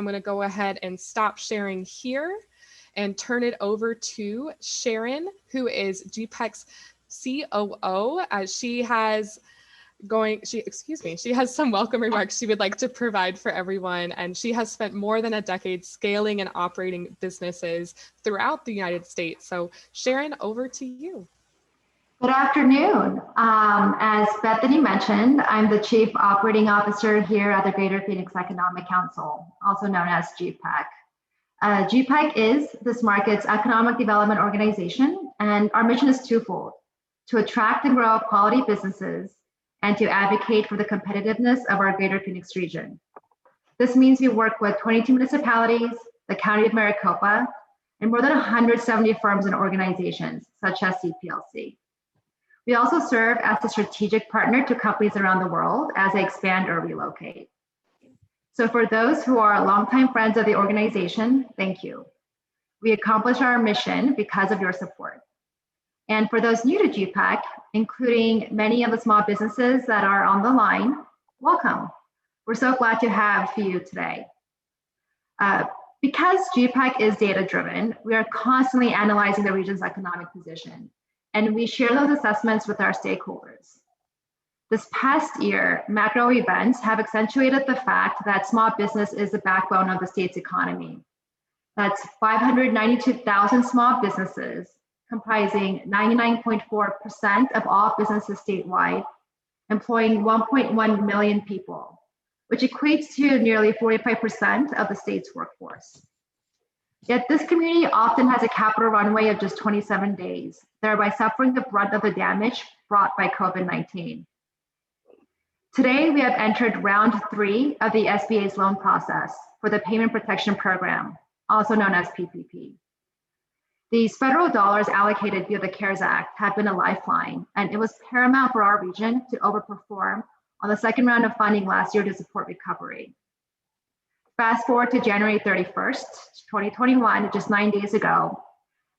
I'm going to go ahead and stop sharing here and turn it over to Sharon, who is GPEC's COO, as she has some welcome remarks she would like to provide for everyone. And she has spent more than a decade scaling and operating businesses throughout the United States. So Sharon, over to you. Good afternoon. As Bethany mentioned, I'm the Chief Operating Officer here at the Greater Phoenix Economic Council, also known as GPEC. GPEC is this market's economic development organization, and our mission is twofold: to attract and grow quality businesses and to advocate for the competitiveness of our Greater Phoenix region. This means we work with 22 municipalities, the County of Maricopa, and more than 170 firms and organizations, such as CPLC. We also serve as a strategic partner to companies around the world as they expand or relocate. So for those who are longtime friends of the organization, thank you. We accomplish our mission because of your support. And for those new to GPEC, including many of the small businesses that are on the line, welcome. We're so glad to have you today. Because GPEC is data-driven, we are constantly analyzing the region's economic position, and we share those assessments with our stakeholders. This past year, macro events have accentuated the fact that small business is the backbone of the state's economy. That's 592,000 small businesses, comprising 99.4% of all businesses statewide, employing 1.1 million people, which equates to nearly 45% of the state's workforce. Yet this community often has a capital runway of just 27 days, thereby suffering the brunt of the damage brought by COVID-19. Today, we have entered round 3 of the SBA's loan process for the Payment Protection Program, also known as PPP. These federal dollars allocated via the CARES Act have been a lifeline, and it was paramount for our region to overperform on the second round of funding last year to support recovery. Fast forward to January 31st, 2021, just 9 days ago,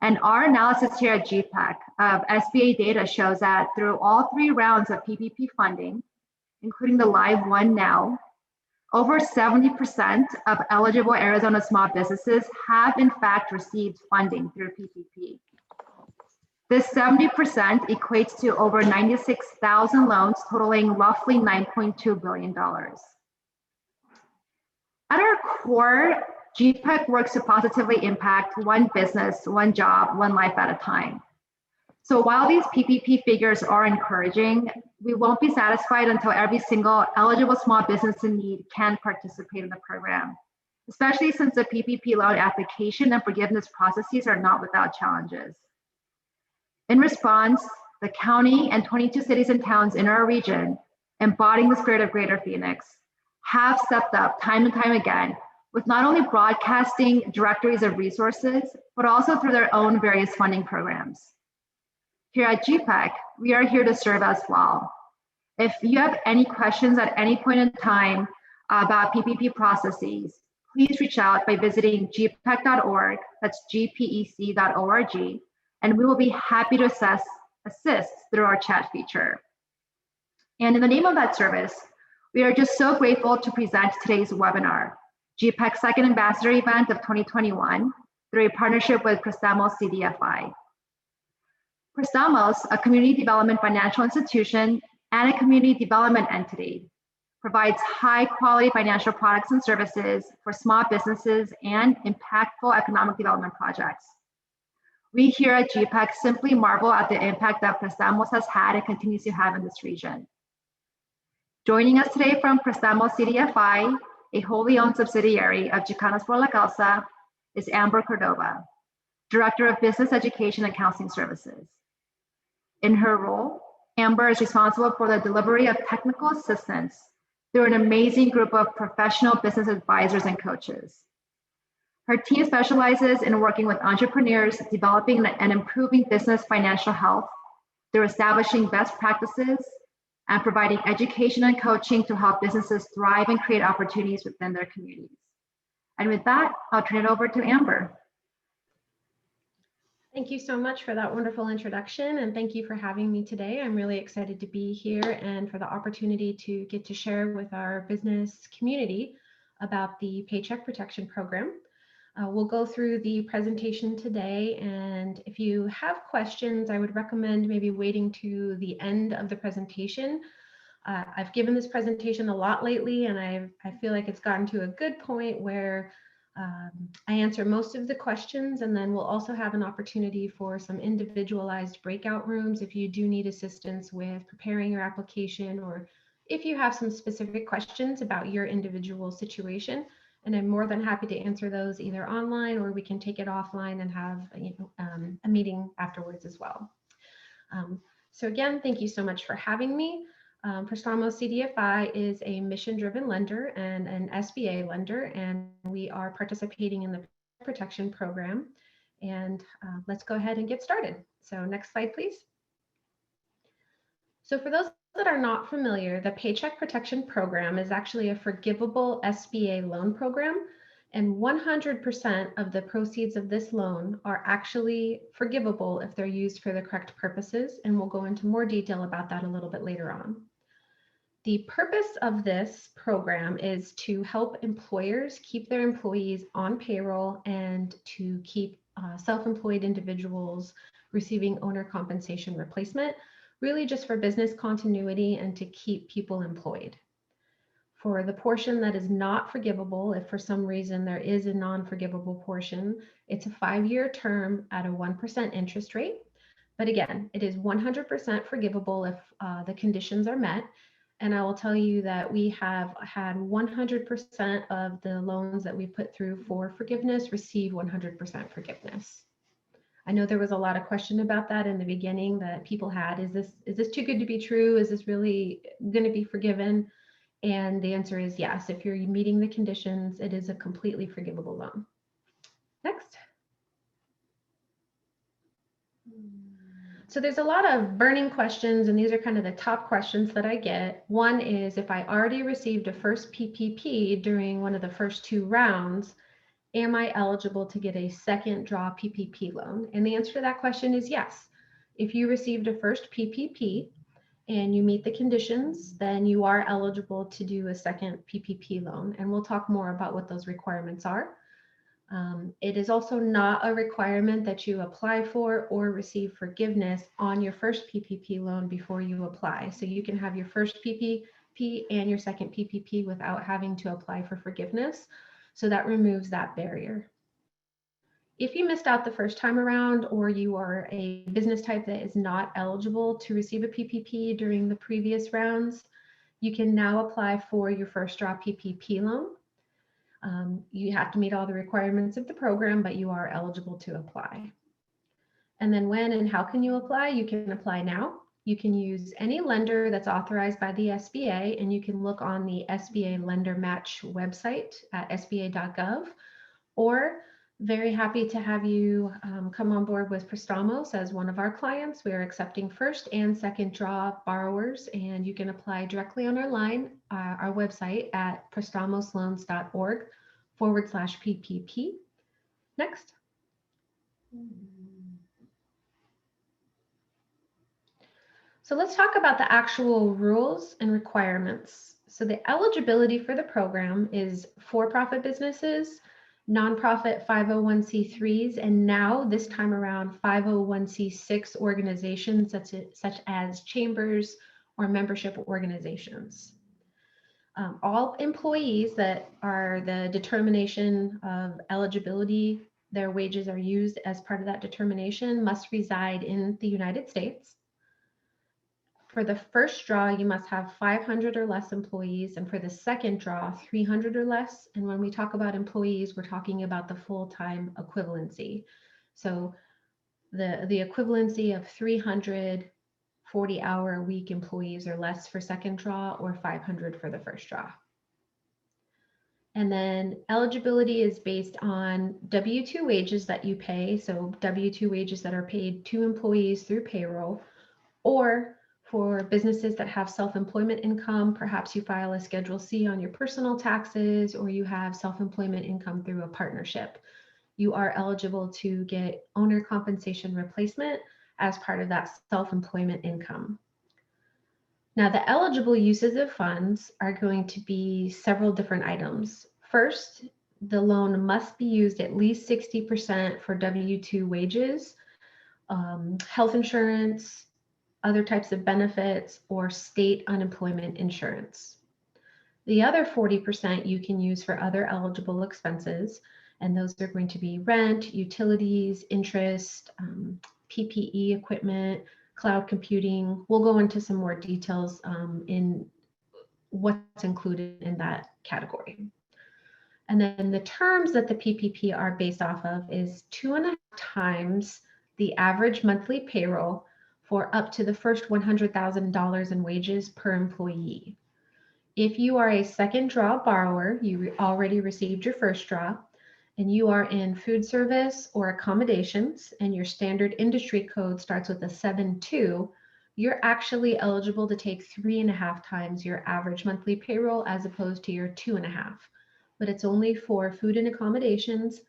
and our analysis here at GPEC of SBA data shows that through all 3 rounds of PPP funding, including the live one now, over 70% of eligible Arizona small businesses have in fact received funding through PPP. This 70% equates to over 96,000 loans totaling roughly $9.2 billion. At our core, GPEC works to positively impact one business, one job, one life at a time. So while these PPP figures are encouraging, we won't be satisfied until every single eligible small business in need can participate in the program, especially since the PPP loan application and forgiveness processes are not without challenges. In response, the county and 22 cities and towns in our region, embodying the spirit of Greater Phoenix, have stepped up time and time again with not only broadcasting directories of resources, but also through their own various funding programs. Here at GPEC, we are here to serve as well. If you have any questions at any point in time about PPP processes, please reach out by visiting gpec.org, that's gpec.org, and we will be happy to assist through our chat feature. And in the name of that service, we are just so grateful to present today's webinar, GPEC's second Ambassador event of 2021, through a partnership with Prestamos CDFI. Prestamos, a community development financial institution and a community development entity, provides high quality financial products and services for small businesses and impactful economic development projects. We here at GPEC simply marvel at the impact that Prestamos has had and continues to have in this region. Joining us today from Prestamos CDFI, a wholly owned subsidiary of Chicanos por la Causa, is Amber Cordoba, Director of Business Education and Counseling Services. In her role, Amber is responsible for the delivery of technical assistance through an amazing group of professional business advisors and coaches. Her team specializes in working with entrepreneurs, developing and improving business financial health through establishing best practices and providing education and coaching to help businesses thrive and create opportunities within their communities. And with that, I'll turn it over to Amber. Thank you so much for that wonderful introduction, and thank you for having me today. I'm really excited to be here and for the opportunity to get to share with our business community about the Paycheck Protection Program. We'll go through the presentation today, and if you have questions, I would recommend maybe waiting to the end of the presentation. I've given this presentation a lot lately, and I feel like it's gotten to a good point where I answer most of the questions, and then we'll also have an opportunity for some individualized breakout rooms if you do need assistance with preparing your application, or if you have some specific questions about your individual situation. And I'm more than happy to answer those either online, or we can take it offline and have a meeting afterwards as well. So again, thank you so much for having me. Prestamos CDFI is a mission-driven lender and an SBA lender, and we are participating in the protection program. And let's go ahead and get started. So next slide, please. So for those that are not familiar, the Paycheck Protection Program is actually a forgivable SBA loan program, and 100% of the proceeds of this loan are actually forgivable if they're used for the correct purposes, and we'll go into more detail about that a little bit later on. The purpose of this program is to help employers keep their employees on payroll and to keep self-employed individuals receiving owner compensation replacement, really just for business continuity and to keep people employed. For the portion that is not forgivable, if for some reason there is a non-forgivable portion, it's a 5-year term at a 1% interest rate. But again, it is 100% forgivable if the conditions are met. And I will tell you that we have had 100% of the loans that we put through for forgiveness receive 100% forgiveness. I know there was a lot of question about that in the beginning that people had. Is this too good to be true? Is this really going to be forgiven? And the answer is yes. If you're meeting the conditions, it is a completely forgivable loan. Next. So there's a lot of burning questions, and these are kind of the top questions that I get. One is, if I already received a first PPP during one of the first 2 rounds, am I eligible to get a second draw PPP loan? And the answer to that question is yes. If you received a first PPP and you meet the conditions, then you are eligible to do a second PPP loan. And we'll talk more about what those requirements are. It is also not a requirement that you apply for or receive forgiveness on your first PPP loan before you apply. So you can have your first PPP and your second PPP without having to apply for forgiveness. So that removes that barrier. If you missed out the first time around, or you are a business type that is not eligible to receive a PPP during the previous rounds, you can now apply for your first draw PPP loan. You have to meet all the requirements of the program, but you are eligible to apply. And then when and how can you apply? You can apply now. You can use any lender that's authorized by the SBA, and you can look on the SBA Lender Match website at sba.gov, or very happy to have you come on board with Prestamos as one of our clients. We are accepting first and second draw borrowers, and you can apply directly on our website at prestamosloans.org/PPP. Next. So let's talk about the actual rules and requirements. So the eligibility for the program is for-profit businesses, nonprofit 501c3s, and now this time around 501c6 organizations such as chambers or membership organizations. All employees that are the determination of eligibility, their wages are used as part of that determination, must reside in the United States. For the first draw, you must have 500 or less employees, and for the second draw, 300 or less. And when we talk about employees, we're talking about the full-time equivalency. So the equivalency of 300 40-hour-a-week employees or less for second draw, or 500 for the first draw. And then eligibility is based on W-2 wages that you pay, so W-2 wages that are paid to employees through payroll, or for businesses that have self-employment income, perhaps you file a Schedule C on your personal taxes, or you have self-employment income through a partnership. You are eligible to get owner compensation replacement as part of that self-employment income. Now, the eligible uses of funds are going to be several different items. First, the loan must be used at least 60% for W-2 wages, health insurance, other types of benefits, or state unemployment insurance. The other 40% you can use for other eligible expenses, and those are going to be rent, utilities, interest, PPE equipment, cloud computing. We'll go into some more details in what's included in that category. And then the terms that the PPP are based off of is 2.5 times the average monthly payroll for up to the first $100,000 in wages per employee. If you are a second draw borrower, you already received your first draw, and you are in food service or accommodations, and your standard industry code starts with a 7.2, you're actually eligible to take 3.5 times your average monthly payroll as opposed to your 2.5. But it's only for food and accommodations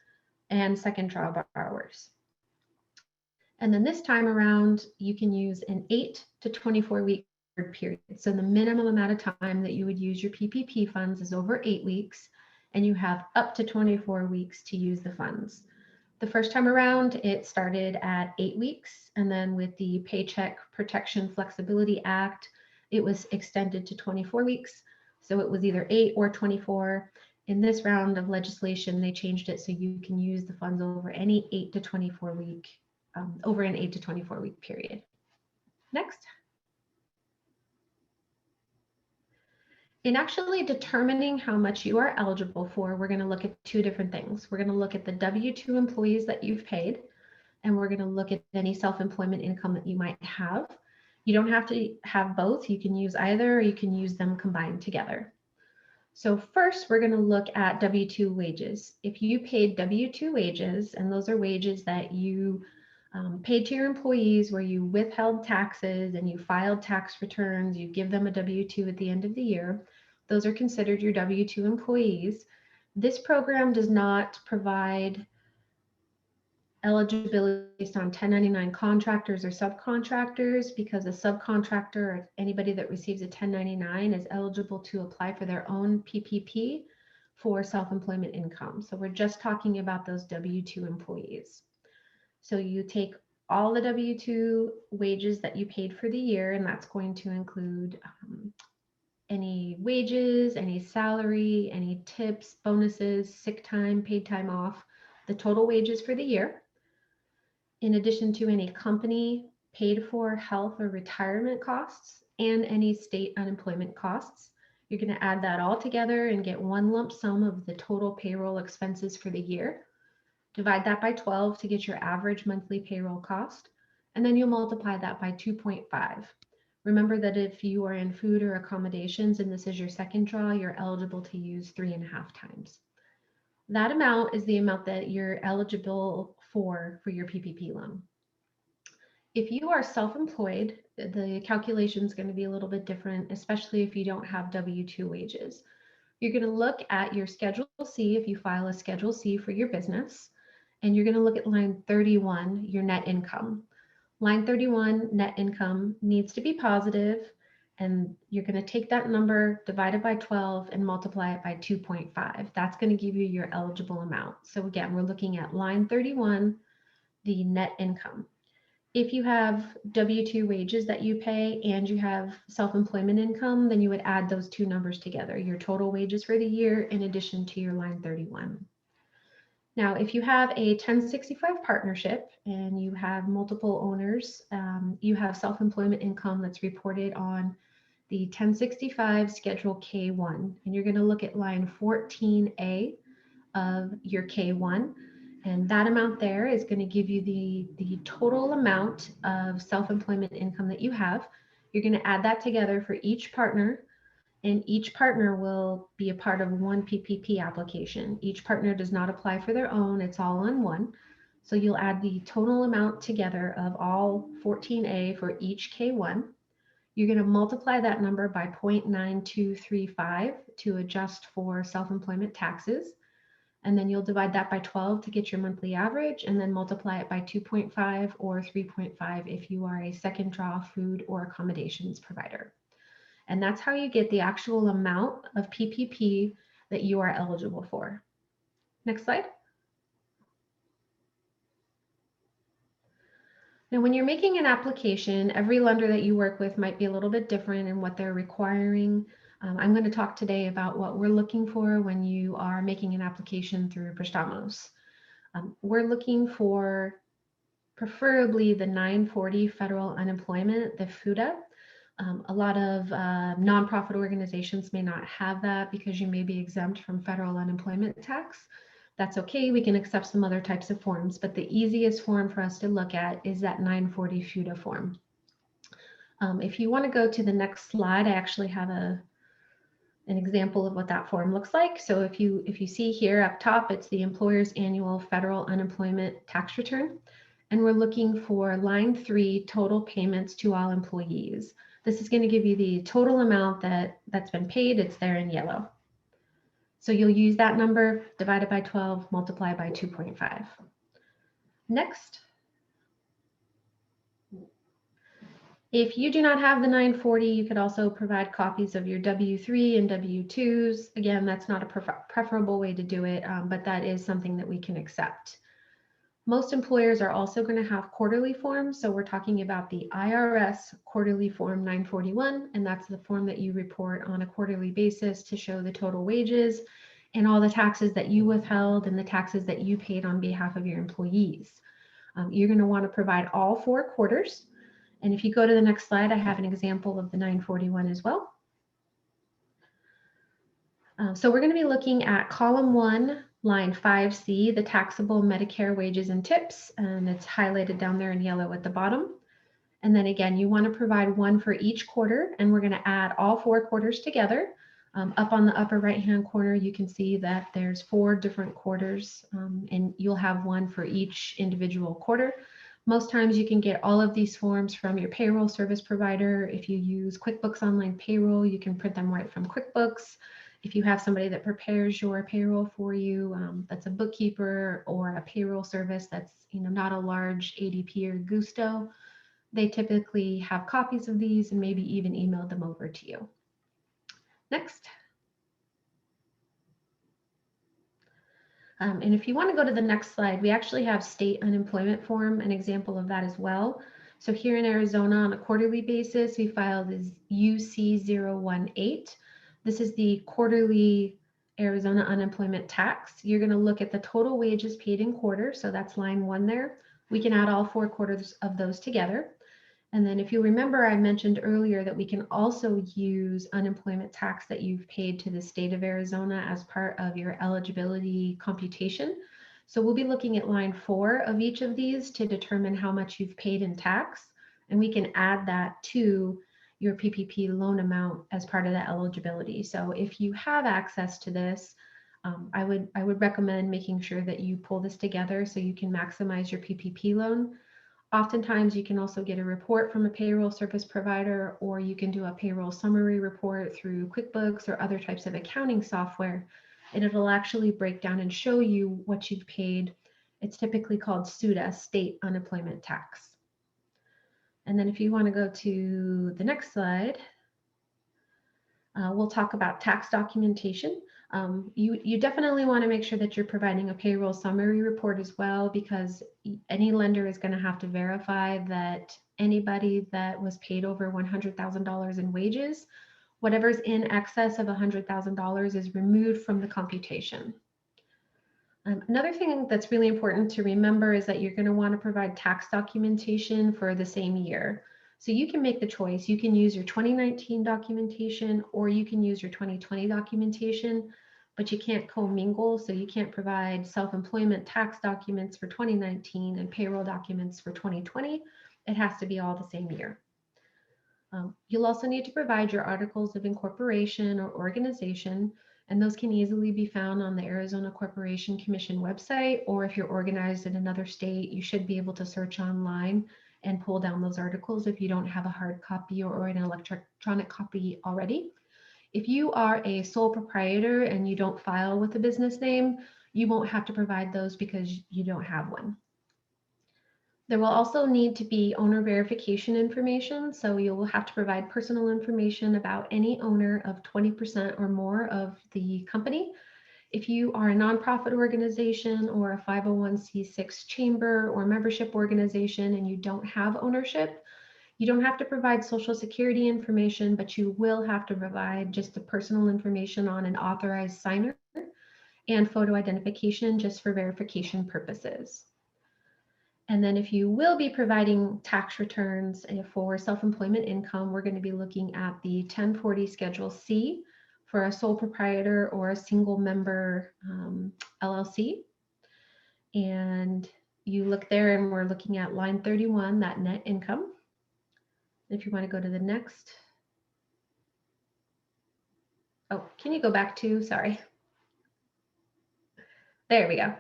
and second draw borrowers. And then this time around, you can use an 8 to 24 week period. So the minimum amount of time that you would use your PPP funds is over 8 weeks, and you have up to 24 weeks to use the funds. The first time around, it started at 8 weeks, and then with the Paycheck Protection Flexibility Act, it was extended to 24 weeks. So it was either 8 or 24. In this round of legislation, they changed it so you can use the funds over any 8 to 24 week, over an 8 to 24 week period. Next. In actually determining how much you are eligible for, we're going to look at two different things. We're going to look at the W-2 employees that you've paid, and we're going to look at any self-employment income that you might have. You don't have to have both. You can use either, or you can use them combined together. So first, we're going to look at W-2 wages. If you paid W-2 wages, and those are wages that you paid to your employees where you withheld taxes and you filed tax returns, you give them a W-2 at the end of the year, those are considered your W-2 employees. This program does not provide eligibility based on 1099 contractors or subcontractors, because a subcontractor or anybody that receives a 1099 is eligible to apply for their own PPP for self-employment income. So we're just talking about those W-2 employees. So you take all the W-2 wages that you paid for the year, and that's going to include any wages, any salary, any tips, bonuses, sick time, paid time off, the total wages for the year, in addition to any company paid for health or retirement costs and any state unemployment costs. You're going to add that all together and get one lump sum of the total payroll expenses for the year. Divide that by 12 to get your average monthly payroll cost, and then you'll multiply that by 2.5. Remember that if you are in food or accommodations and this is your second draw, you're eligible to use 3.5 times. That amount is the amount that you're eligible for your PPP loan. If you are self-employed, the calculation is going to be a little bit different, especially if you don't have W-2 wages. You're going to look at your Schedule C if you file a Schedule C for your business. And you're going to look at line 31, your net income. Line 31, net income, needs to be positive, and you're going to take that number, divide it by 12, and multiply it by 2.5. That's going to give you your eligible amount. So again, we're looking at line 31, the net income. If you have W-2 wages that you pay and you have self-employment income, then you would add those two numbers together, your total wages for the year in addition to your line 31. Now, if you have a 1065 partnership and you have multiple owners, you have self-employment income that's reported on the 1065 Schedule K1, and you're going to look at line 14A of your K1, and that amount there is going to give you the total amount of self-employment income that you have. You're going to add that together for each partner, and each partner will be a part of one PPP application. Each partner does not apply for their own, it's all on one. So you'll add the total amount together of all 14A for each K1. You're going to multiply that number by 0.9235 to adjust for self-employment taxes. And then you'll divide that by 12 to get your monthly average, and then multiply it by 2.5 or 3.5 if you are a second draw food or accommodations provider. And that's how you get the actual amount of PPP that you are eligible for. Next slide. Now, when you're making an application, every lender that you work with might be a little bit different in what they're requiring. I'm going to talk today about what we're looking for when you are making an application through Prestamos. We're looking for preferably the 940 federal unemployment, the FUTA. A lot of nonprofit organizations may not have that because you may be exempt from federal unemployment tax. That's okay, we can accept some other types of forms, but the easiest form for us to look at is that 940 FUTA form. If you want to go to the next slide, I actually have an example of what that form looks like. So if you see here up top, it's the employer's annual federal unemployment tax return. And we're looking for line 3, total payments to all employees. This is going to give you the total amount that's been paid. It's there in yellow. So you'll use that number, divided by 12, multiply by 2.5. Next. If you do not have the 940, you could also provide copies of your W-3 and W-2s. Again, that's not a preferable way to do it, but that is something that we can accept. Most employers are also going to have quarterly forms. So we're talking about the IRS quarterly form 941, and that's the form that you report on a quarterly basis to show the total wages and all the taxes that you withheld and the taxes that you paid on behalf of your employees. You're going to want to provide all 4 quarters. And if you go to the next slide, I have an example of the 941 as well. So we're going to be looking at column 1, line 5C, the taxable Medicare wages and tips, and it's highlighted down there in yellow at the bottom. And then again, you want to provide 1 for each quarter, and we're going to add all 4 quarters together. Up on the upper right-hand corner, you can see that there's 4 different quarters, and you'll have 1 for each individual quarter. Most times you can get all of these forms from your payroll service provider. If you use QuickBooks Online Payroll, you can print them right from QuickBooks. If you have somebody that prepares your payroll for you, that's a bookkeeper or a payroll service that's not a large ADP or Gusto, they typically have copies of these and maybe even emailed them over to you. Next. And if you want to go to the next slide, we actually have state unemployment form, an example of that as well. So here in Arizona on a quarterly basis, we file this UC018. This is the quarterly Arizona unemployment tax. You're going to look at the total wages paid in quarter. So that's line 1 there. We can add all 4 quarters of those together. And then if you remember, I mentioned earlier that we can also use unemployment tax that you've paid to the state of Arizona as part of your eligibility computation. So we'll be looking at line 4 of each of these to determine how much you've paid in tax. And we can add that to your PPP loan amount as part of the eligibility. So if you have access to this, I would recommend making sure that you pull this together so you can maximize your PPP loan. Oftentimes, you can also get a report from a payroll service provider, or you can do a payroll summary report through QuickBooks or other types of accounting software, and it'll actually break down and show you what you've paid. It's typically called SUTA, state unemployment tax. And then if you want to go to the next slide, we'll talk about tax documentation. You definitely want to make sure that you're providing a payroll summary report as well, because any lender is going to have to verify that anybody that was paid over $100,000 in wages, whatever's in excess of $100,000 is removed from the computation. Another thing that's really important to remember is that you're going to want to provide tax documentation for the same year. So you can make the choice. You can use your 2019 documentation or you can use your 2020 documentation, but you can't commingle. So you can't provide self-employment tax documents for 2019 and payroll documents for 2020. It has to be all the same year. You'll also need to provide your articles of incorporation or organization, and those can easily be found on the Arizona Corporation Commission website, or if you're organized in another state, you should be able to search online and pull down those articles if you don't have a hard copy or an electronic copy already. If you are a sole proprietor and you don't file with a business name, you won't have to provide those because you don't have one. There will also need to be owner verification information. So you will have to provide personal information about any owner of 20% or more of the company. If you are a nonprofit organization or a 501c6 chamber or membership organization and you don't have ownership, you don't have to provide social security information, but you will have to provide just the personal information on an authorized signer and photo identification just for verification purposes. And then if you will be providing tax returns for self-employment income, we're going to be looking at the 1040 Schedule C for a sole proprietor or a single member LLC. And you look there and we're looking at line 31, that net income. If you want to go to the next. Oh, can you go back to, sorry. There we go.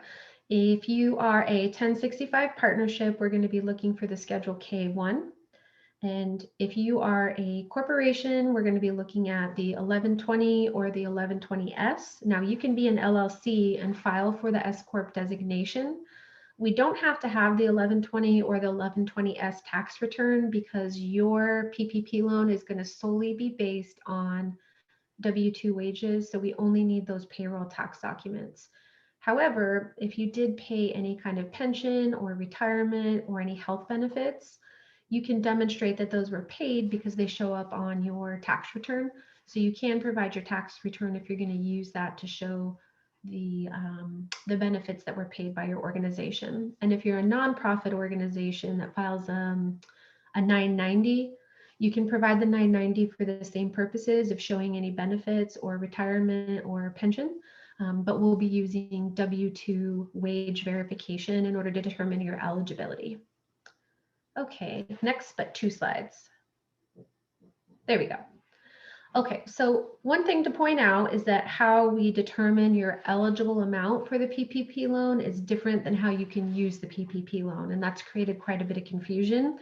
If you are a 1065 partnership, we're going to be looking for the Schedule K1. And if you are a corporation, we're going to be looking at the 1120 or the 1120S. Now you can be an LLC and file for the S Corp designation. We don't have to have the 1120 or the 1120S tax return because your PPP loan is going to solely be based on W-2 wages. So we only need those payroll tax documents. However, if you did pay any kind of pension or retirement or any health benefits, you can demonstrate that those were paid because they show up on your tax return. So you can provide your tax return if you're going to use that to show the benefits that were paid by your organization. And if you're a nonprofit organization that files a 990, you can provide the 990 for the same purposes of showing any benefits or retirement or pension. But we'll be using W-2 wage verification in order to determine your eligibility. Okay, next but 2 slides. There we go. Okay, so one thing to point out is that how we determine your eligible amount for the PPP loan is different than how you can use the PPP loan, and that's created quite a bit of confusion.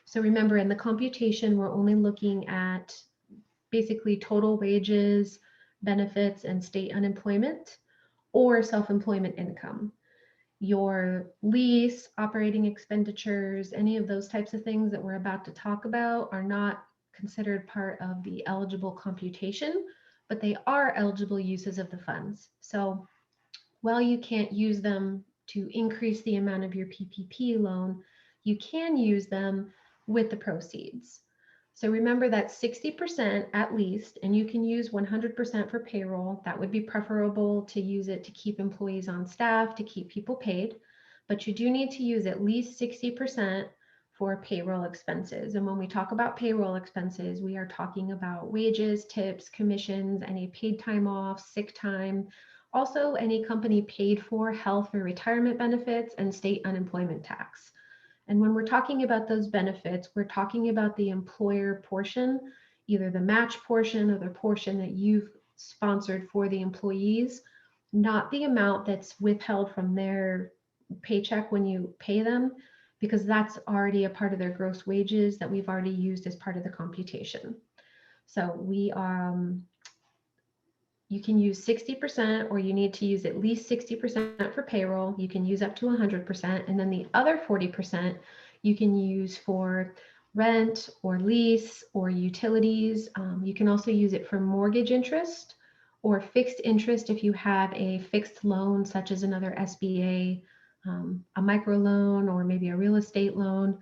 So remember, in the computation, we're only looking at basically total wages, benefits, and state unemployment or self-employment income. Your lease, operating expenditures, any of those types of things that we're about to talk about are not considered part of the eligible computation, but they are eligible uses of the funds. So while you can't use them to increase the amount of your PPP loan, you can use them with the proceeds. So remember that 60% at least, and you can use 100% for payroll. That would be preferable to use it to keep employees on staff, to keep people paid, but you do need to use at least 60% for payroll expenses. And when we talk about payroll expenses, we are talking about wages, tips, commissions, any paid time off, sick time, also any company paid for health or retirement benefits and state unemployment tax. And when we're talking about those benefits, we're talking about the employer portion, either the match portion or the portion that you've sponsored for the employees, not the amount that's withheld from their paycheck when you pay them, because that's already a part of their gross wages that we've already used as part of the computation. So you can use 60%, or you need to use at least 60% for payroll. You can use up to 100%. And then the other 40% you can use for rent or lease or utilities. You can also use it for mortgage interest or fixed interest if you have a fixed loan, such as another SBA, a micro loan, or maybe a real estate loan.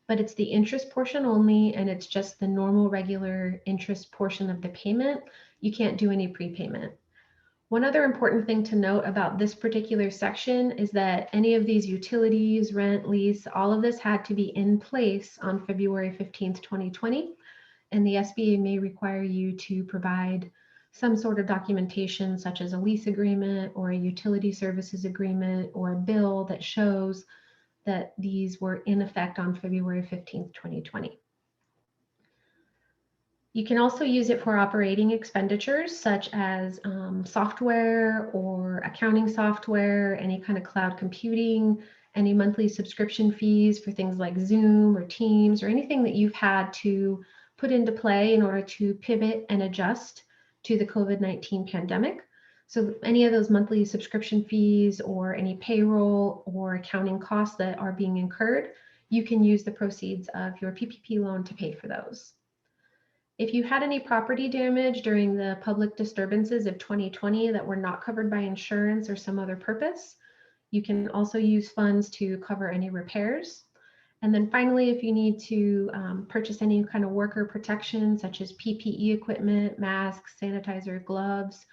But it's the interest portion only, and it's just the normal regular interest portion of the payment. You can't do any prepayment. One other important thing to note about this particular section is that any of these utilities, rent, lease, all of this had to be in place on February 15th, 2020. And the SBA may require you to provide some sort of documentation, such as a lease agreement or a utility services agreement or a bill that shows that these were in effect on February 15th, 2020. You can also use it for operating expenditures, such as software or accounting software, any kind of cloud computing, any monthly subscription fees for things like Zoom or Teams, or anything that you've had to put into play in order to pivot and adjust to the COVID-19 pandemic. So any of those monthly subscription fees or any payroll or accounting costs that are being incurred, you can use the proceeds of your PPP loan to pay for those. If you had any property damage during the public disturbances of 2020 that were not covered by insurance or some other purpose, you can also use funds to cover any repairs. And then finally, if you need to purchase any kind of worker protection, such as PPE equipment, masks, sanitizer, gloves,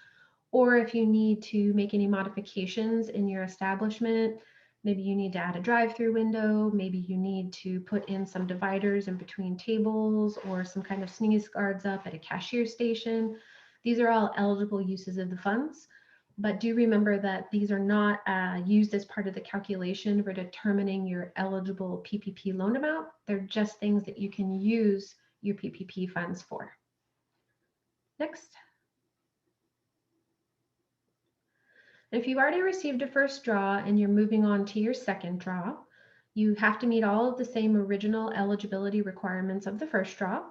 or if you need to make any modifications in your establishment, maybe you need to add a drive-through window, maybe you need to put in some dividers in between tables or some kind of sneeze guards up at a cashier station. These are all eligible uses of the funds, but do remember that these are not used as part of the calculation for determining your eligible PPP loan amount. They're just things that you can use your PPP funds for. Next. If you've already received a first draw and you're moving on to your second draw, you have to meet all of the same original eligibility requirements of the first draw.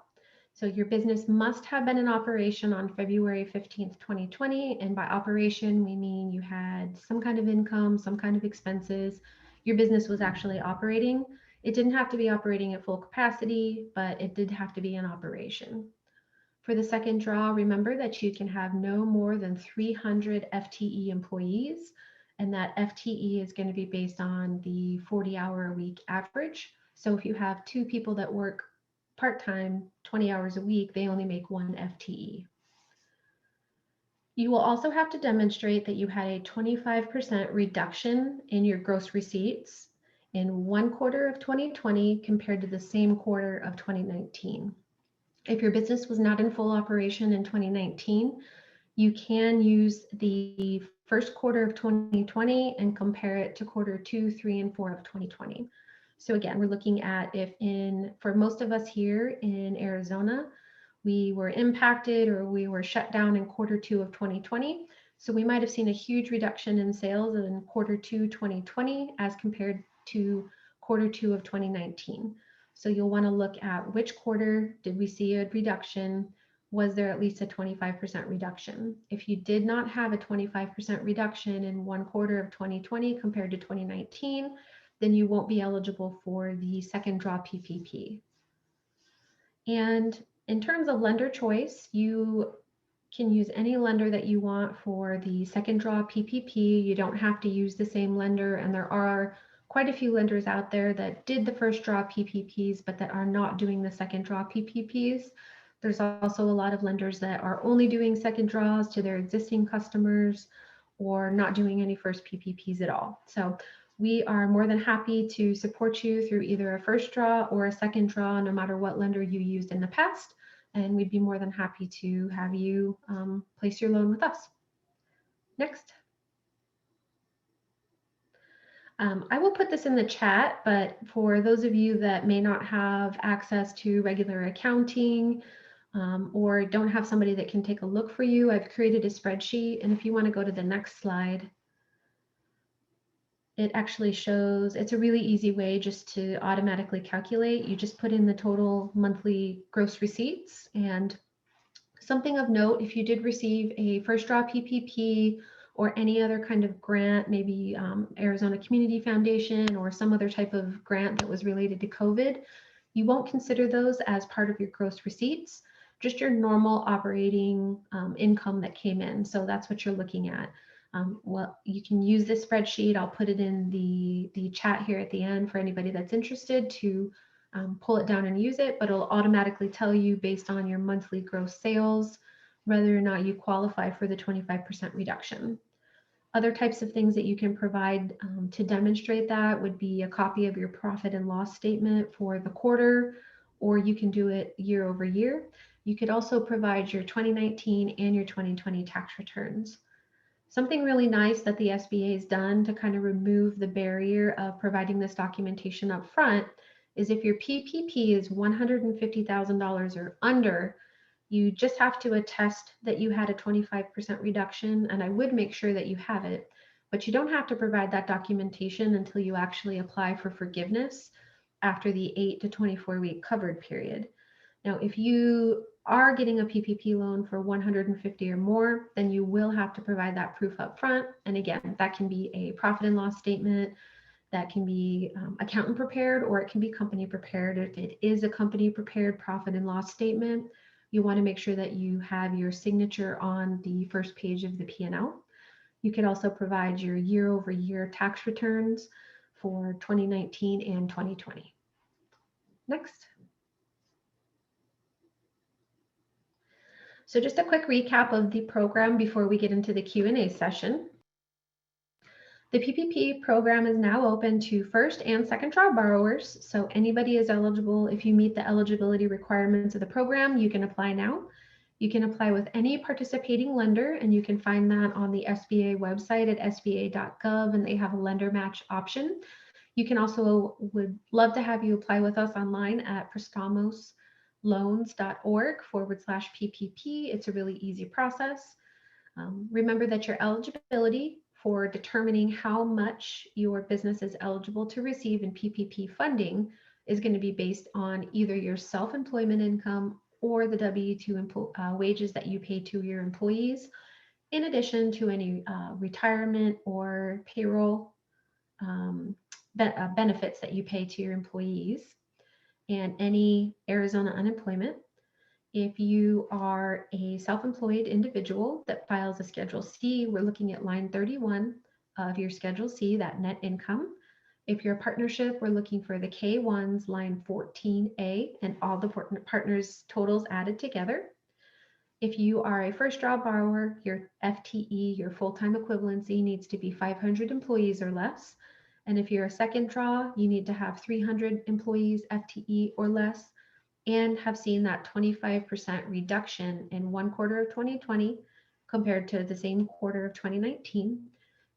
So your business must have been in operation on February 15th, 2020. And by operation, we mean you had some kind of income, some kind of expenses. Your business was actually operating. It didn't have to be operating at full capacity, but it did have to be in operation. For the second draw, remember that you can have no more than 300 FTE employees, and that FTE is going to be based on the 40-hour-a-week average. So if you have 2 people that work part-time, 20 hours a week, they only make 1 FTE. You will also have to demonstrate that you had a 25% reduction in your gross receipts in one quarter of 2020 compared to the same quarter of 2019. If your business was not in full operation in 2019, you can use the first quarter of 2020 and compare it to quarter 2, 3, and 4 of 2020. So again, we're looking at if for most of us here in Arizona, we were impacted or we were shut down in quarter 2 of 2020. So we might have seen a huge reduction in sales in quarter 2, 2020 as compared to quarter 2 of 2019. So you'll want to look at which quarter did we see a reduction? Was there at least a 25% reduction? If you did not have a 25% reduction in one quarter of 2020 compared to 2019, then you won't be eligible for the second draw PPP. And in terms of lender choice, you can use any lender that you want for the second draw PPP. You don't have to use the same lender, and there are quite a few lenders out there that did the first draw PPPs, but that are not doing the second draw PPPs. There's also a lot of lenders that are only doing second draws to their existing customers or not doing any first PPPs at all. So we are more than happy to support you through either a first draw or a second draw, no matter what lender you used in the past. And we'd be more than happy to have you place your loan with us. Next. I will put this in the chat, but for those of you that may not have access to regular accounting or don't have somebody that can take a look for you, I've created a spreadsheet. And if you want to go to the next slide, it actually shows, it's a really easy way just to automatically calculate. You just put in the total monthly gross receipts. And something of note, if you did receive a first draw PPP or any other kind of grant, maybe Arizona Community Foundation or some other type of grant that was related to COVID, you won't consider those as part of your gross receipts, just your normal operating income that came in. So that's what you're looking at. Well, you can use this spreadsheet. I'll put it in the chat here at the end for anybody that's interested to pull it down and use it, but it'll automatically tell you based on your monthly gross sales, whether or not you qualify for the 25% reduction. Other types of things that you can provide to demonstrate that would be a copy of your profit and loss statement for the quarter, or you can do it year over year. You could also provide your 2019 and your 2020 tax returns. Something really nice that the SBA has done to kind of remove the barrier of providing this documentation up front is if your PPP is $150,000 or under, you just have to attest that you had a 25% reduction, and I would make sure that you have it, but you don't have to provide that documentation until you actually apply for forgiveness after the 8 to 24 week covered period. Now, if you are getting a PPP loan for 150 or more, then you will have to provide that proof up front. And again, that can be a profit and loss statement, That can be accountant prepared, or it can be company prepared. If it is a company prepared profit and loss statement, you want to make sure that you have your signature on the first page of the P&L. You can also provide your year-over-year tax returns for 2019 and 2020. Next. So just a quick recap of the program before we get into the Q&A session. The PPP program is now open to first and second draw borrowers. So anybody is eligible. If you meet the eligibility requirements of the program, you can apply now. You can apply with any participating lender, and you can find that on the SBA website at sba.gov, and they have a lender match option. You can also, would love to have you apply with us online at prestamosloans.org/PPP. It's a really easy process. Remember that your eligibility for determining how much your business is eligible to receive in PPP funding is going to be based on either your self-employment income or the W-2 wages that you pay to your employees, in addition to any retirement or payroll benefits that you pay to your employees, and any Arizona unemployment. If you are a self-employed individual that files a Schedule C, we're looking at line 31 of your Schedule C, that net income. If you're a partnership, we're looking for the K1s, line 14A, and all the partners' totals added together. If you are a first draw borrower, your FTE, your full-time equivalency, needs to be 500 employees or less. And if you're a second draw, you need to have 300 employees, FTE or less, and have seen that 25% reduction in one quarter of 2020 compared to the same quarter of 2019.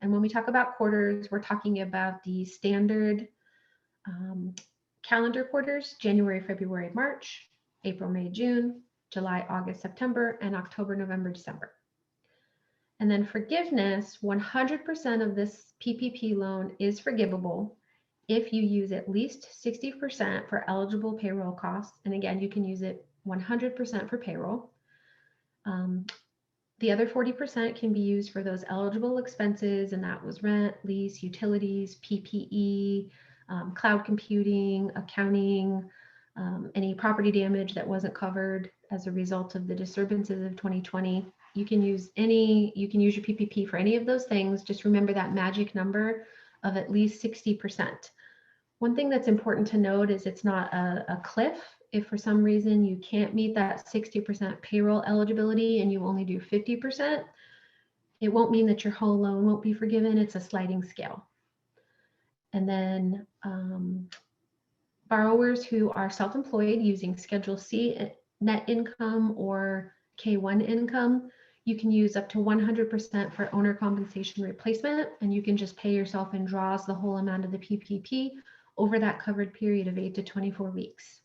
And when we talk about quarters, we're talking about the standard calendar quarters: January, February, March, April, May, June, July, August, September, and October, November, December. And then forgiveness, 100% of this PPP loan is forgivable if you use at least 60% for eligible payroll costs. And again, you can use it 100% for payroll. The other 40% can be used for those eligible expenses, and that was rent, lease, utilities, PPE, cloud computing, accounting, any property damage that wasn't covered as a result of the disturbances of 2020. You can use your PPP for any of those things. Just remember that magic number of at least 60%. One thing that's important to note is it's not a cliff. If for some reason you can't meet that 60% payroll eligibility and you only do 50%, it won't mean that your whole loan won't be forgiven. It's a sliding scale. And then borrowers who are self-employed using Schedule C net income or K1 income, you can use up to 100% for owner compensation replacement, and you can just pay yourself in draws the whole amount of the PPP over that covered period of 8 to 24 weeks.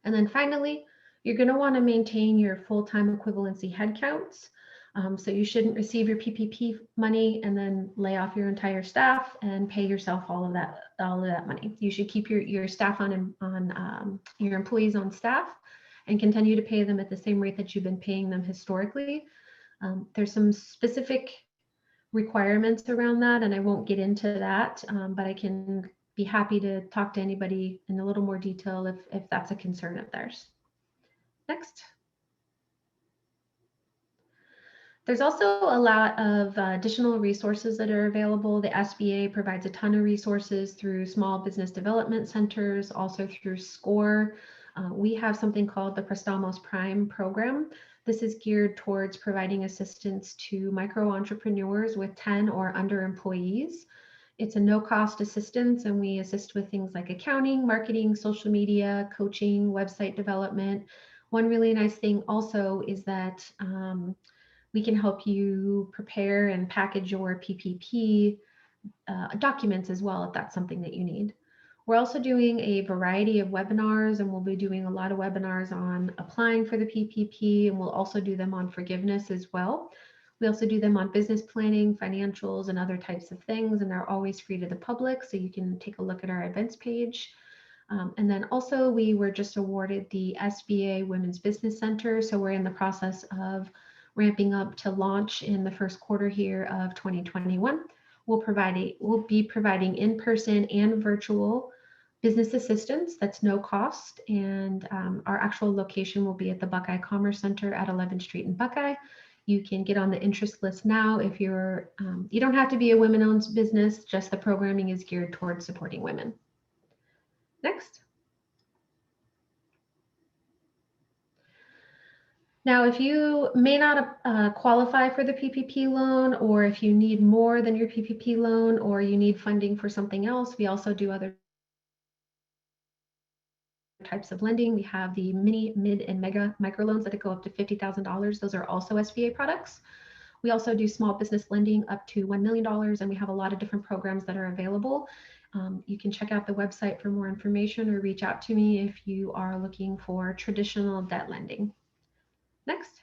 And then finally, you're going to want to maintain your full-time equivalency headcounts. So you shouldn't receive your PPP money and then lay off your entire staff and pay yourself all of that money. You should keep your staff on your employees on staff and continue to pay them at the same rate that you've been paying them historically. There's some specific requirements around that, and I won't get into that, but I can be happy to talk to anybody in a little more detail if that's a concern of theirs. Next. There's also a lot of additional resources that are available. The SBA provides a ton of resources through small business development centers, also through SCORE. We have something called the Prestamos Prime program. This is geared towards providing assistance to micro entrepreneurs with 10 or under employees. It's a no-cost assistance, and we assist with things like accounting, marketing, social media, coaching, website development. One really nice thing also is that we can help you prepare and package your PPP documents as well, if that's something that you need. We're also doing a variety of webinars, and we'll be doing a lot of webinars on applying for the PPP, and we'll also do them on forgiveness as well. We also do them on business planning, financials, and other types of things, and they're always free to the public, so you can take a look at our events page. And then also we were just awarded the SBA Women's Business Center, so we're in the process of ramping up to launch in the first quarter here of 2021. We'll be providing in-person and virtual business assistance that's no cost, and our actual location will be at the Buckeye Commerce Center at 11th Street in Buckeye. You can get on the interest list now if you're, you don't have to be a women-owned business, just the programming is geared towards supporting women. Next. Now, if you may not qualify for the PPP loan, or if you need more than your PPP loan, or you need funding for something else, we also do other types of lending. We have the mini, mid, and mega microloans that go up to $50,000. Those are also SBA products. We also do small business lending up to $1 million, and we have a lot of different programs that are available. You can check out the website for more information or reach out to me if you are looking for traditional debt lending. Next.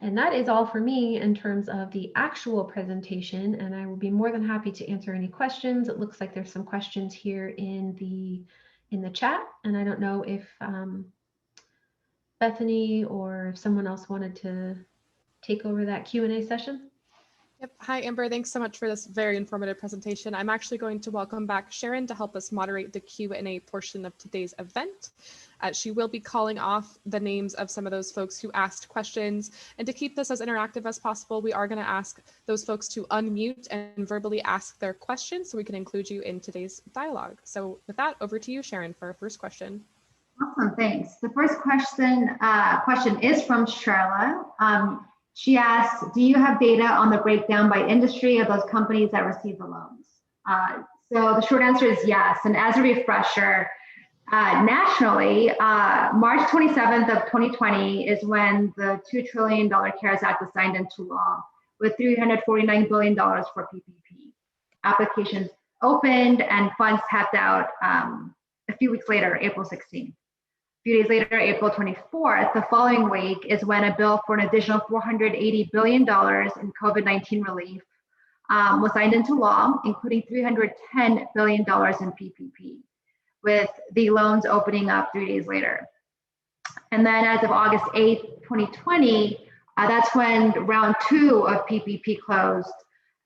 And that is all for me in terms of the actual presentation, and I will be more than happy to answer any questions. It looks like there's some questions here in the chat, and I don't know if Bethany or if someone else wanted to take over that Q&A session. Yep. Hi, Amber. Thanks so much for this very informative presentation. I'm actually going to welcome back Sharon to help us moderate the Q&A portion of today's event. She will be calling off the names of some of those folks who asked questions. And to keep this as interactive as possible, we are going to ask those folks to unmute and verbally ask their questions so we can include you in today's dialogue. So with that, over to you, Sharon, for our first question. Awesome, thanks. The first question is from Sharla. She asks, do you have data on the breakdown by industry of those companies that receive the loans? So the short answer is yes. And as a refresher, nationally, March 27th of 2020 is when the $2 trillion CARES Act was signed into law with $349 billion for PPP. Applications opened and funds tapped out a few weeks later, April 16th. A few days later, April 24th, the following week is when a bill for an additional $480 billion in COVID-19 relief was signed into law, including $310 billion in PPP, with the loans opening up 3 days later. And then as of August 8th, 2020, that's when round 2 of PPP closed.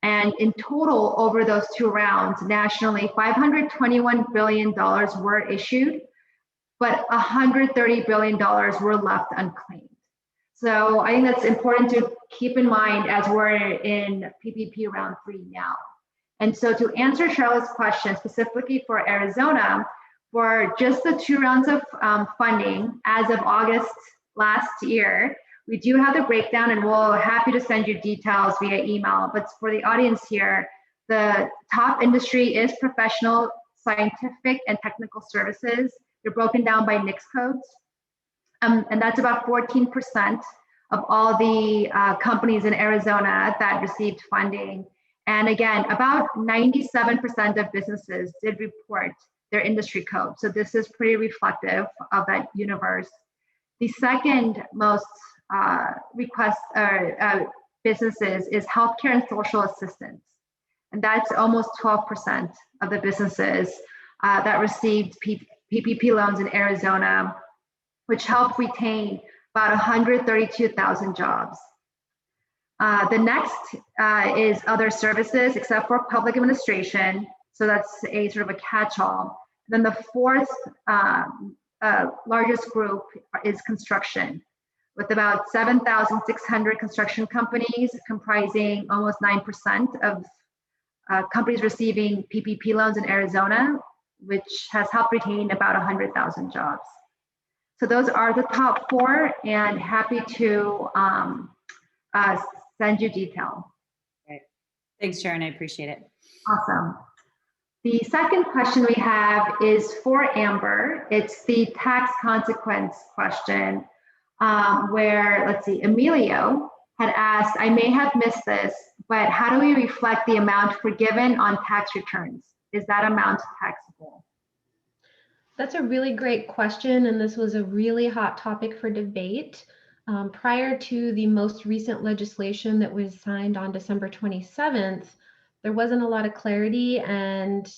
And in total, over those 2 rounds, nationally, $521 billion were issued, but $130 billion were left unclaimed. So I think that's important to keep in mind as we're in PPP round 3 now. And so to answer Charlotte's question specifically for Arizona, for just the 2 rounds of funding as of August last year, we do have the breakdown, and we're happy to send you details via email. But for the audience here, the top industry is professional, scientific, and technical services. They're broken down by NAICS codes. And that's about 14% of all the companies in Arizona that received funding. And again, about 97% of businesses did report their industry code. So this is pretty reflective of that universe. The second most businesses is healthcare and social assistance. And that's almost 12% of the businesses that received PPP loans in Arizona, which helped retain about 132,000 jobs. The next is other services, except for public administration. So that's a sort of a catch-all. Then the fourth largest group is construction, with about 7,600 construction companies comprising almost 9% of companies receiving PPP loans in Arizona, which has helped retain about 100,000 jobs. So those are the top 4, and happy to send you detail. Great. Thanks, Sharon. I appreciate it. Awesome. The second question we have is for Amber. It's the tax consequence question, where, let's see, Emilio had asked, I may have missed this, but how do we reflect the amount forgiven on tax returns? Is that amount taxable? That's a really great question, and this was a really hot topic for debate. Prior to the most recent legislation that was signed on December 27th, there wasn't a lot of clarity, and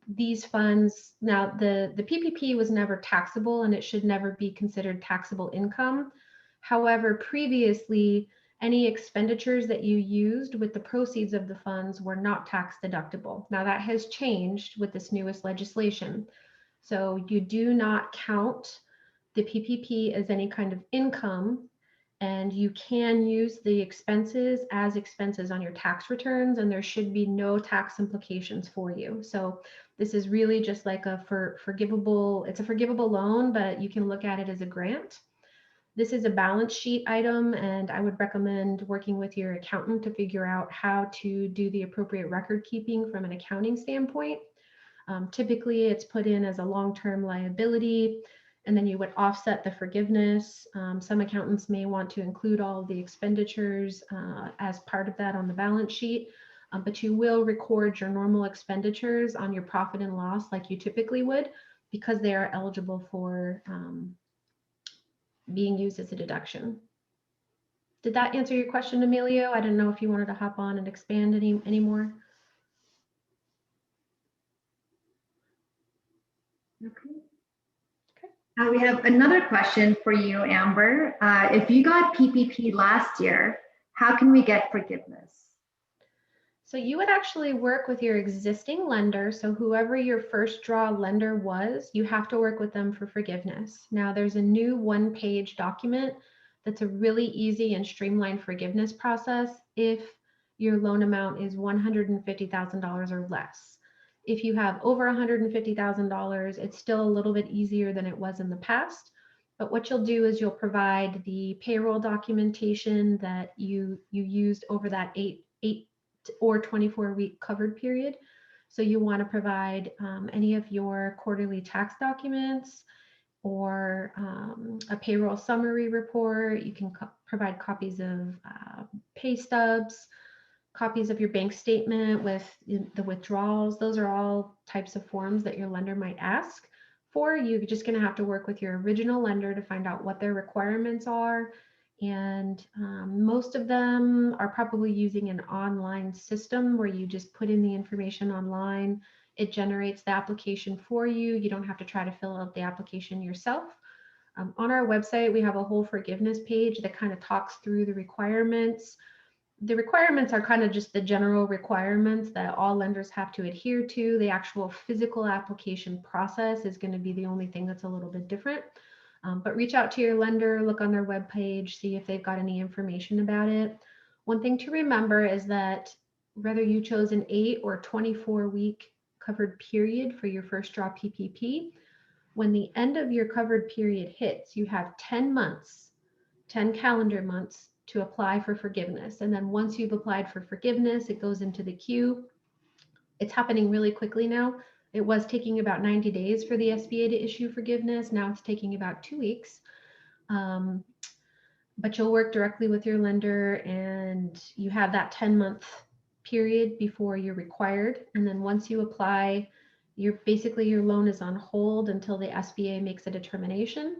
these funds, now the PPP was never taxable and it should never be considered taxable income. However, previously, any expenditures that you used with the proceeds of the funds were not tax deductible. Now that has changed with this newest legislation. So you do not count the PPP as any kind of income, and you can use the expenses as expenses on your tax returns, and there should be no tax implications for you. So this is really just like a forgivable, it's a forgivable loan, but you can look at it as a grant. This is a balance sheet item, and I would recommend working with your accountant to figure out how to do the appropriate record keeping from an accounting standpoint. Typically, it's put in as a long-term liability, and then you would offset the forgiveness. Some accountants may want to include all of the expenditures as part of that on the balance sheet, but you will record your normal expenditures on your profit and loss like you typically would, because they are eligible for being used as a deduction. Did that answer your question, Emilio? I didn't know if you wanted to hop on and expand any more. Okay. We have another question for you, Amber. If you got PPP last year, how can we get forgiveness? So you would actually work with your existing lender. So whoever your first draw lender was, you have to work with them for forgiveness. Now there's a new one-page document that's a really easy and streamlined forgiveness process if your loan amount is $150,000 or less. If you have over $150,000, it's still a little bit easier than it was in the past. But what you'll do is you'll provide the payroll documentation that you used over that 8 or 24-week covered period. So you want to provide any of your quarterly tax documents or a payroll summary report. You can provide copies of pay stubs, copies of your bank statement with the withdrawals. Those are all types of forms that your lender might ask for. You're just going to have to work with your original lender to find out what their requirements are. And most of them are probably using an online system where you just put in the information online. It generates the application for you. You don't have to try to fill out the application yourself. On our website, we have a whole forgiveness page that kind of talks through the requirements. The requirements are kind of just the general requirements that all lenders have to adhere to. The actual physical application process is going to be the only thing that's a little bit different. But reach out to your lender, look on their webpage, see if they've got any information about it. One thing to remember is that whether you chose an 8 or 24-week covered period for your first draw PPP, when the end of your covered period hits, you have 10 months, 10 calendar months to apply for forgiveness. And then once you've applied for forgiveness, it goes into the queue. It's happening really quickly now. It was taking about 90 days for the SBA to issue forgiveness. Now it's taking about 2 weeks. But you'll work directly with your lender, and you have that 10-month period before you're required. And then once you apply, your loan is on hold until the SBA makes a determination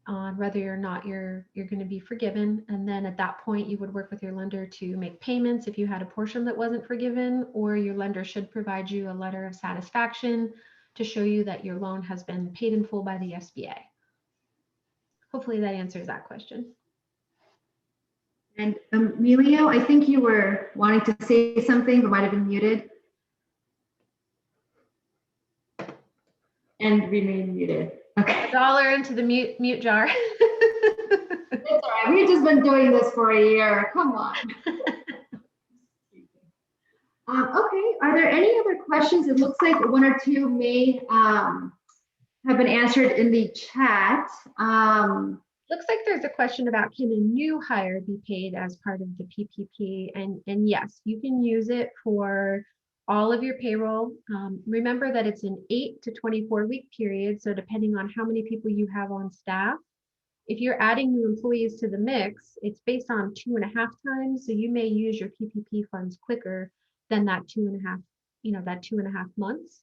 on whether or not you're going to be forgiven. And then at that point, you would work with your lender to make payments if you had a portion that wasn't forgiven, or your lender should provide you a letter of satisfaction to show you that your loan has been paid in full by the SBA. Hopefully that answers that question. And Emilio, I think you were wanting to say something, but might have been muted. And remain muted. Okay. $1 into the mute jar. It's all right. We've just been doing this for a year. Come on. Okay. Are there any other questions? It looks like one or two may have been answered in the chat. Looks like there's a question about, can a new hire be paid as part of the PPP? And yes, you can use it for all of your payroll. Remember that it's an 8 to 24-week period. So depending on how many people you have on staff, if you're adding new employees to the mix, it's based on 2.5 times. So you may use your PPP funds quicker than that 2.5 months.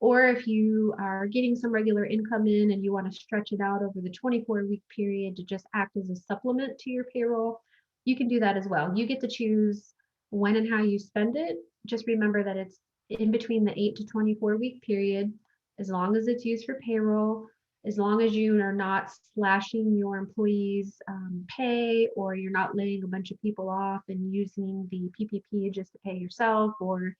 Or if you are getting some regular income in and you want to stretch it out over the 24-week period to just act as a supplement to your payroll, you can do that as well. You get to choose when and how you spend it. Just remember that it's in between the 8 to 24-week period. As long as it's used for payroll, as long as you are not slashing your employees' pay, or you're not laying a bunch of people off and using the PPP just to pay yourself, or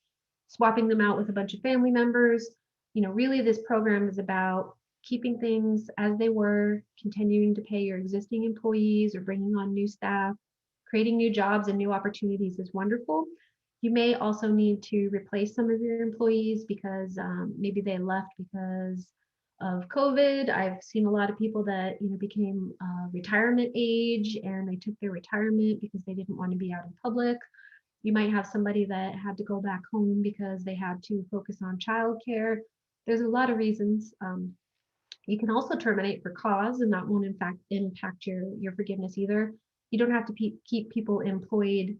swapping them out with a bunch of family members. Really this program is about keeping things as they were, continuing to pay your existing employees or bringing on new staff. Creating new jobs and new opportunities is wonderful. You may also need to replace some of your employees because maybe they left because of COVID. I've seen a lot of people that became retirement age, and they took their retirement because they didn't want to be out in public. You might have somebody that had to go back home because they had to focus on childcare. There's a lot of reasons. You can also terminate for cause, and that won't in fact impact your forgiveness either. You don't have to keep people employed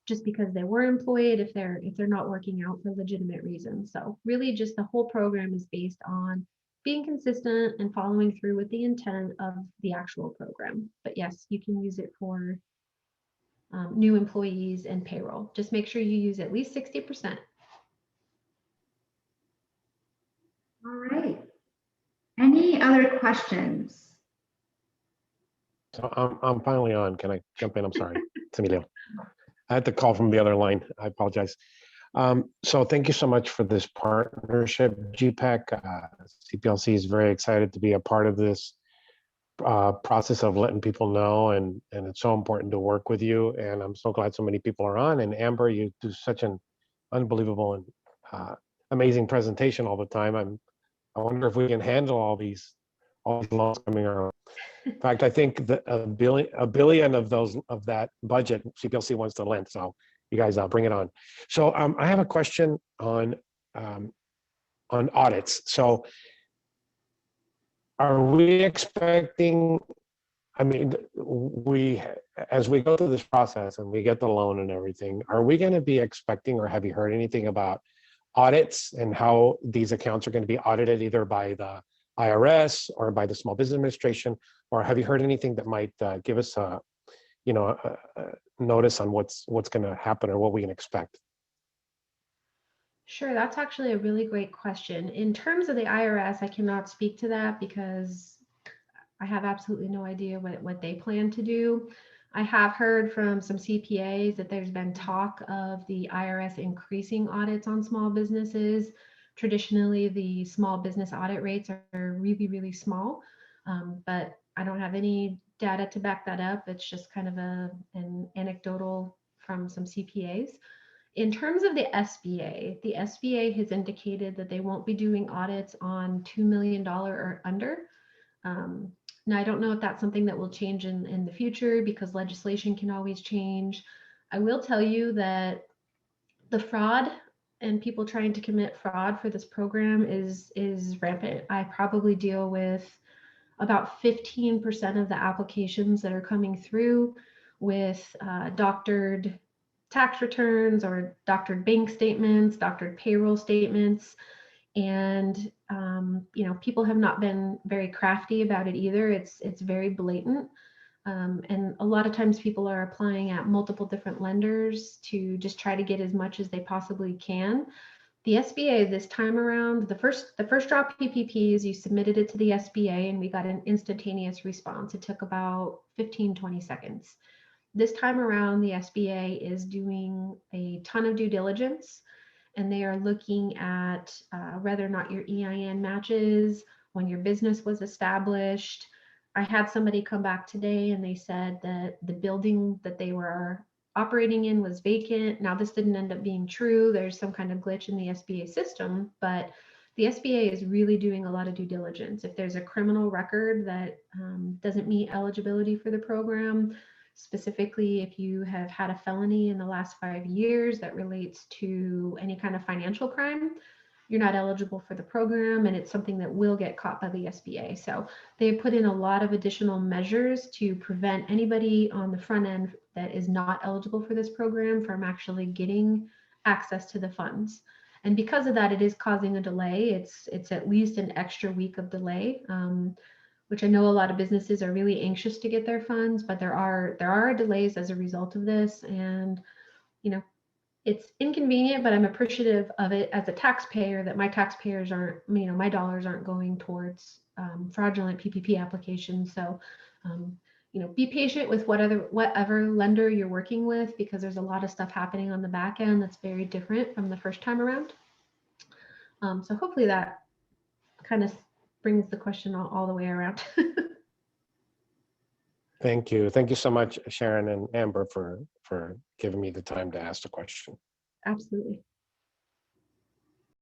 just because they were employed if they're not working out for legitimate reasons. So really just the whole program is based on being consistent and following through with the intent of the actual program. But yes, you can use it for new employees and payroll. Just make sure you use at least 60%. All right. Any other questions? So I'm finally on. Can I jump in? I'm sorry, it's Emilio. I had to call from the other line. I apologize. So thank you so much for this partnership, GPEC. CPLC is very excited to be a part of this process of letting people know, and it's so important to work with you. And I'm so glad so many people are on. And Amber, you do such an unbelievable and amazing presentation all the time. I wonder if we can handle all these loans coming around. In fact, I think that a billion of that budget CPLC wants to lend. So you guys, bring it on. So I have a question on audits. So are we expecting? I mean, as we go through this process and we get the loan and everything, are we going to be expecting, or have you heard anything about audits and how these accounts are going to be audited either by the IRS or by the Small Business Administration? Or have you heard anything that might give us a notice on what's going to happen or what we can expect? Sure, that's actually a really great question. In terms of the IRS, I cannot speak to that because I have absolutely no idea what they plan to do. I have heard from some CPAs that there's been talk of the IRS increasing audits on small businesses. Traditionally, the small business audit rates are really, really small, but I don't have any data to back that up. It's just kind of an anecdotal from some CPAs. In terms of the SBA has indicated that they won't be doing audits on $2 million or under. Now, I don't know if that's something that will change in the future because legislation can always change. I will tell you that the fraud and people trying to commit fraud for this program is rampant. I probably deal with about 15% of the applications that are coming through with doctored tax returns or doctored bank statements, doctored payroll statements. And people have not been very crafty about it either. It's very blatant. And a lot of times people are applying at multiple different lenders to just try to get as much as they possibly can. The SBA this time around, the first drop PPPs, you submitted it to the SBA and we got an instantaneous response. It took about 15-20 seconds. This time around, the SBA is doing a ton of due diligence, and they are looking at whether or not your EIN matches, when your business was established. I had somebody come back today and they said that the building that they were operating in was vacant. Now, this didn't end up being true. There's some kind of glitch in the SBA system, but the SBA is really doing a lot of due diligence. If there's a criminal record that doesn't meet eligibility for the program, specifically if you have had a felony in the last 5 years that relates to any kind of financial crime, you're not eligible for the program, and it's something that will get caught by the SBA. So they put in a lot of additional measures to prevent anybody on the front end that is not eligible for this program from actually getting access to the funds. And because of that, it is causing a delay. It's at least an extra week of delay, which I know a lot of businesses are really anxious to get their funds, but there are delays as a result of this. And it's inconvenient, but I'm appreciative of it as a taxpayer, that my taxpayers aren't, my dollars aren't going towards fraudulent PPP applications. So, be patient with whatever lender you're working with, because there's a lot of stuff happening on the back end that's very different from the first time around. So hopefully that kind of brings the question all the way around. Thank you. Thank you so much, Sharon and Amber, for giving me the time to ask the question. Absolutely.